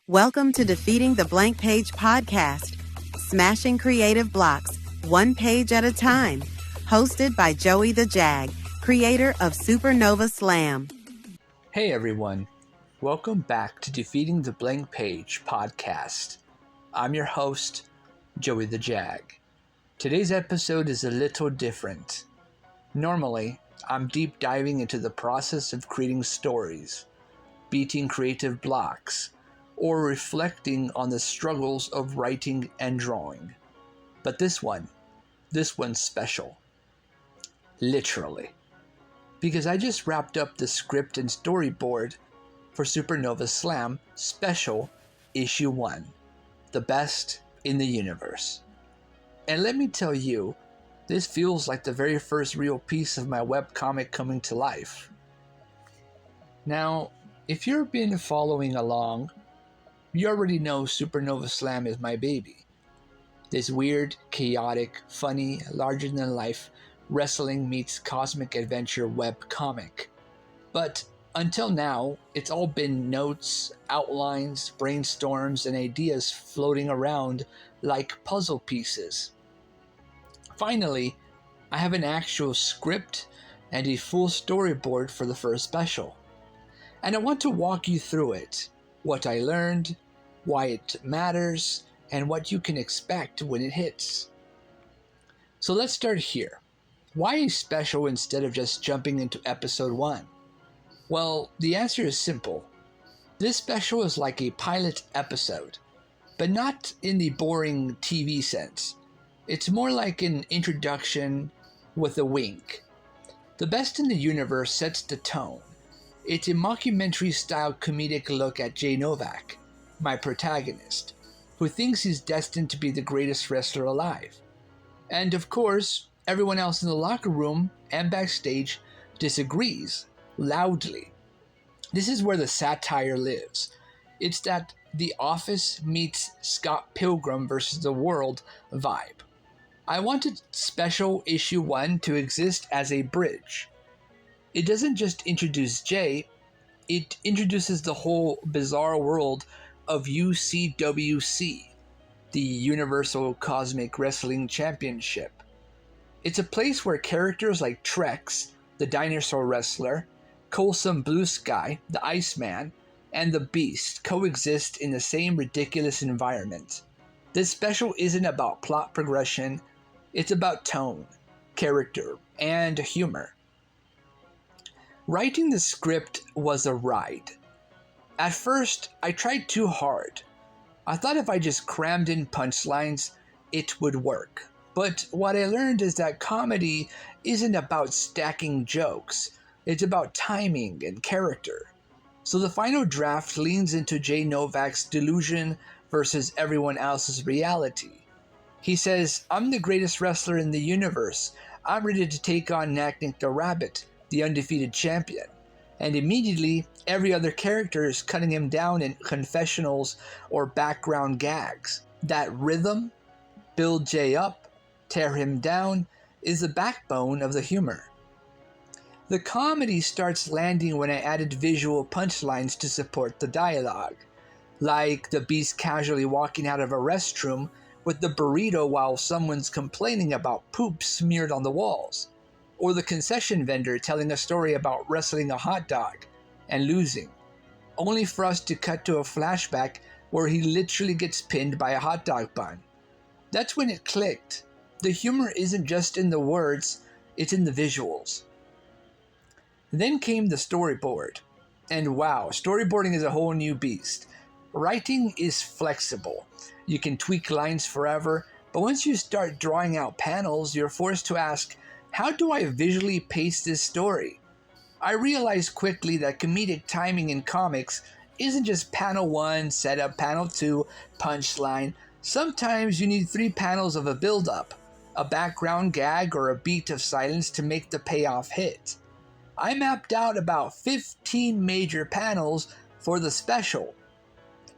Welcome to Defeating the Blank Page podcast, smashing creative blocks, one page at a time. Hosted by JoeyTheJag, creator of Supernova Slam. Hey everyone, welcome back to Defeating the Blank Page podcast. I'm your host, JoeyTheJag. Today's episode is a little different. Normally, I'm deep diving into the process of creating stories, beating creative blocks, or reflecting on the struggles of writing and drawing. But this one's special. Literally. Because I just wrapped up the script and storyboard for Supernova Slam Special Issue 1, the best in the universe. And let me tell you, this feels like the very first real piece of my webcomic coming to life. Now, if you've been following along, you already know Supernova Slam is my baby. This weird, chaotic, funny, larger-than-life wrestling meets cosmic adventure webcomic. But until now, it's all been notes, outlines, brainstorms, and ideas floating around like puzzle pieces. Finally, I have an actual script and a full storyboard for the first special. And I want to walk you through it, what I learned, why it matters, and what you can expect when it hits. So let's start here. Why a special instead of just jumping into episode 1? Well, the answer is simple. This special is like a pilot episode, but not in the boring TV sense. It's more like an introduction with a wink. The Best in the Universe sets the tone. It's a mockumentary-style comedic look at Jay Novak, my protagonist, who thinks he's destined to be the greatest wrestler alive. And of course, everyone else in the locker room and backstage disagrees, loudly. This is where the satire lives. It's that The Office meets Scott Pilgrim vs. the World vibe. I wanted Special Issue 1 to exist as a bridge. It doesn't just introduce Jay, it introduces the whole bizarre world of UCWC, the Universal Cosmic Wrestling Championship. It's a place where characters like Trex, the dinosaur wrestler, Colson Blue Sky, the Iceman, and the Beast coexist in the same ridiculous environment. This special isn't about plot progression, it's about tone, character, and humor. Writing the script was a ride. At first, I tried too hard. I thought if I just crammed in punchlines, it would work. But what I learned is that comedy isn't about stacking jokes. It's about timing and character. So the final draft leans into Jay Novak's delusion versus everyone else's reality. He says, "I'm the greatest wrestler in the universe. I'm ready to take on Naknik the Rabbit, the undefeated champion." And immediately, every other character is cutting him down in confessionals or background gags. That rhythm, build Jay up, tear him down, is the backbone of the humor. The comedy starts landing when I added visual punchlines to support the dialogue, like the Beast casually walking out of a restroom with the burrito while someone's complaining about poop smeared on the walls, or the concession vendor telling a story about wrestling a hot dog and losing, only for us to cut to a flashback where he literally gets pinned by a hot dog bun. That's when it clicked. The humor isn't just in the words, it's in the visuals. Then came the storyboard. And wow, storyboarding is a whole new beast. Writing is flexible. You can tweak lines forever, but once you start drawing out panels, you're forced to ask, how do I visually pace this story? I realized quickly that comedic timing in comics isn't just panel 1, setup, panel 2, punchline. Sometimes you need 3 panels of a build-up, a background gag, or a beat of silence to make the payoff hit. I mapped out about 15 major panels for the special,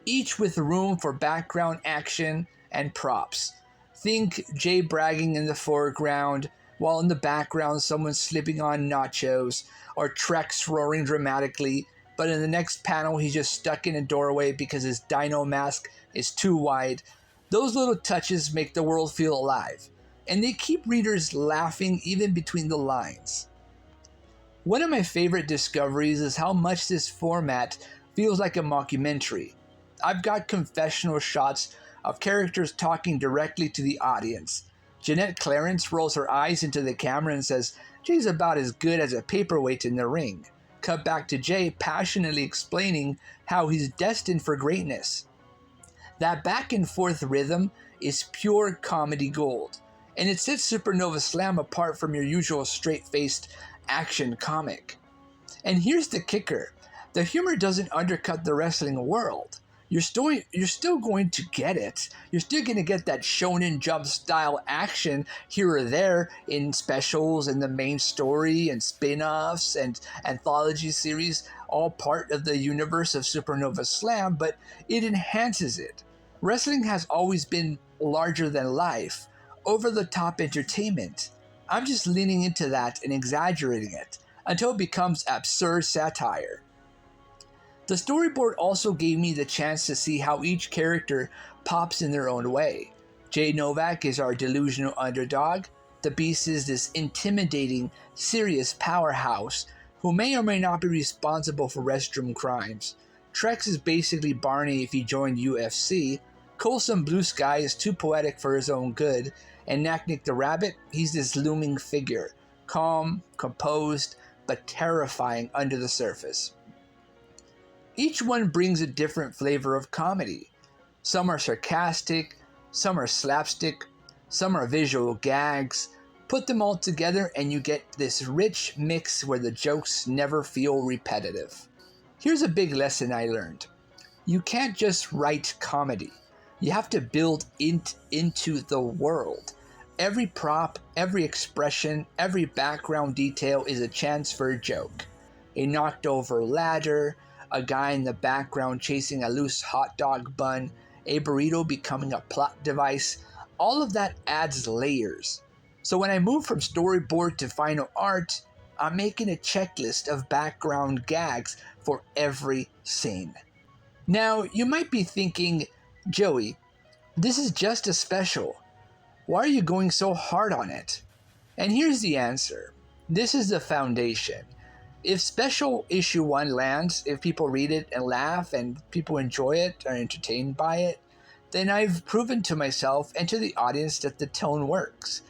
each with room for background action and props. Think Jay bragging in the foreground, while in the background someone's slipping on nachos, or Trex roaring dramatically, but in the next panel he's just stuck in a doorway because his dino mask is too wide. Those little touches make the world feel alive, and they keep readers laughing even between the lines. One of my favorite discoveries is how much this format feels like a mockumentary. I've got confessional shots of characters talking directly to the audience. Jeanette Clarence rolls her eyes into the camera and says, "Jay's about as good as a paperweight in the ring." Cut back to Jay passionately explaining how he's destined for greatness. That back and forth rhythm is pure comedy gold, and it sets Supernova Slam apart from your usual straight-faced action comic. And here's the kicker. The humor doesn't undercut the wrestling world. You're still going to get it. You're still going to get that Shonen Jump style action here or there in specials and the main story and spin-offs and anthology series, all part of the universe of Supernova Slam, but it enhances it. Wrestling has always been larger than life, over-the-top entertainment. I'm just leaning into that and exaggerating it until it becomes absurd satire. The storyboard also gave me the chance to see how each character pops in their own way. Jay Novak is our delusional underdog. The Beast is this intimidating, serious powerhouse who may or may not be responsible for restroom crimes. Trex is basically Barney if he joined UFC. Colson Blue Sky is too poetic for his own good. And Naknik the Rabbit, he's this looming figure, calm, composed, but terrifying under the surface. Each one brings a different flavor of comedy. Some are sarcastic, some are slapstick, some are visual gags. Put them all together and you get this rich mix where the jokes never feel repetitive. Here's a big lesson I learned. You can't just write comedy. You have to build into the world. Every prop, every expression, every background detail is a chance for a joke. A knocked over ladder, a guy in the background chasing a loose hot dog bun, a burrito becoming a plot device, all of that adds layers. So when I move from storyboard to final art, I'm making a checklist of background gags for every scene. Now, you might be thinking, Joey, this is just a special. Why are you going so hard on it? And here's the answer. This is the foundation. If special issue 1 lands, if people read it and laugh and people enjoy it, are entertained by it, then I've proven to myself and to the audience that the tone works.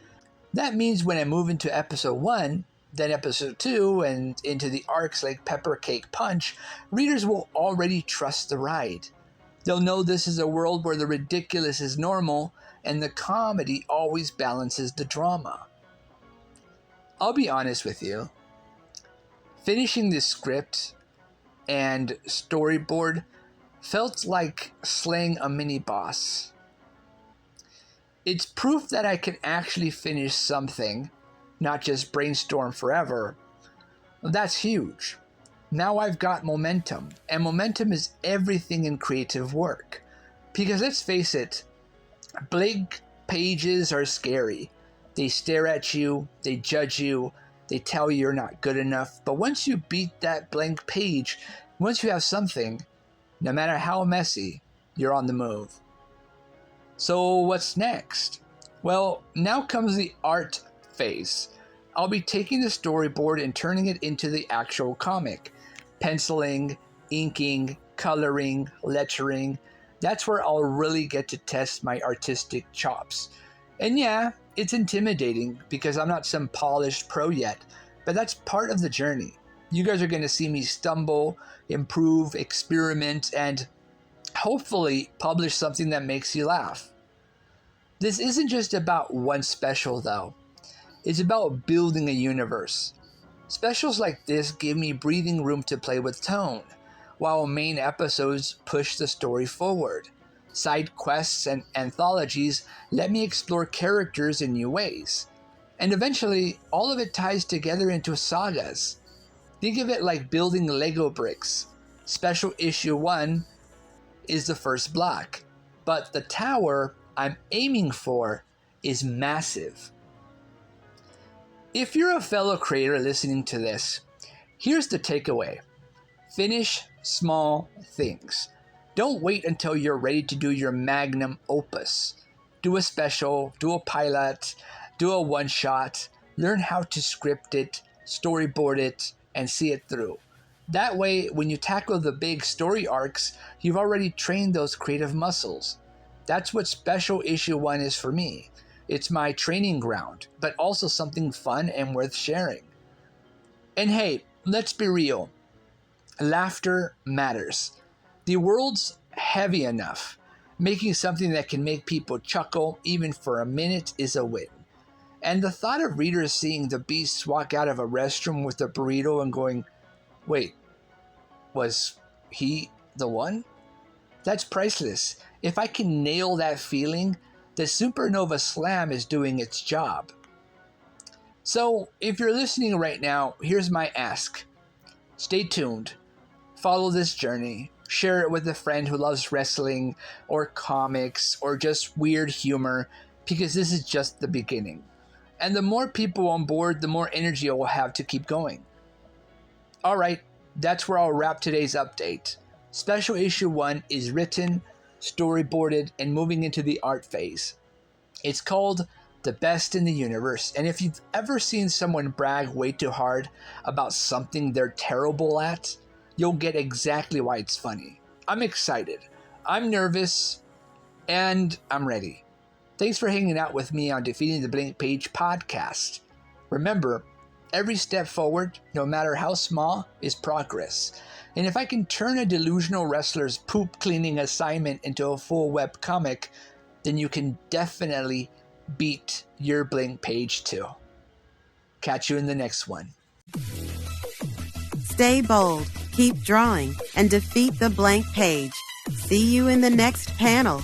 That means when I move into episode 1, then episode 2, and into the arcs like Pepper Cake Punch, readers will already trust the ride. They'll know this is a world where the ridiculous is normal and the comedy always balances the drama. I'll be honest with you. Finishing this script and storyboard felt like slaying a mini-boss. It's proof that I can actually finish something, not just brainstorm forever. That's huge. Now I've got momentum, and momentum is everything in creative work. Because let's face it, blank pages are scary. They stare at you, they judge you, they tell you you're not good enough. But once you beat that blank page, once you have something, no matter how messy, you're on the move. So what's next? Well, now comes the art phase. I'll be taking the storyboard and turning it into the actual comic. Penciling, inking, coloring, lettering. That's where I'll really get to test my artistic chops. And yeah, it's intimidating because I'm not some polished pro yet, but that's part of the journey. You guys are going to see me stumble, improve, experiment, and hopefully publish something that makes you laugh. This isn't just about one special though. It's about building a universe. Specials like this give me breathing room to play with tone, while main episodes push the story forward. Side quests and anthologies let me explore characters in new ways. And eventually, all of it ties together into sagas. Think of it like building Lego bricks. Special issue 1 is the first block, but the tower I'm aiming for is massive. If you're a fellow creator listening to this, here's the takeaway. Finish small things. Don't wait until you're ready to do your magnum opus. Do a special, do a pilot, do a one-shot. Learn how to script it, storyboard it, and see it through. That way, when you tackle the big story arcs, you've already trained those creative muscles. That's what Special Issue 1 is for me. It's my training ground, but also something fun and worth sharing. And hey, let's be real. Laughter matters. The world's heavy enough. Making something that can make people chuckle even for a minute is a win. And the thought of readers seeing the Beast walk out of a restroom with a burrito and going, wait, was he the one? That's priceless. If I can nail that feeling, the Supernova Slam is doing its job. So, if you're listening right now, here's my ask. Stay tuned. Follow this journey. Share it with a friend who loves wrestling or comics or just weird humor, because this is just the beginning. And the more people on board, the more energy I will have to keep going. Alright, that's where I'll wrap today's update. Special Issue 1 is written, storyboarded, and moving into the art phase. It's called The Best in the Universe, and if you've ever seen someone brag way too hard about something they're terrible at, you'll get exactly why it's funny. I'm excited, I'm nervous, and I'm ready. Thanks for hanging out with me on Defeating the Blank Page podcast. Remember, every step forward, no matter how small, is progress. And if I can turn a delusional wrestler's poop cleaning assignment into a full webcomic, then you can definitely beat your blank page too. Catch you in the next one. Stay bold, keep drawing, and defeat the blank page. See you in the next panel.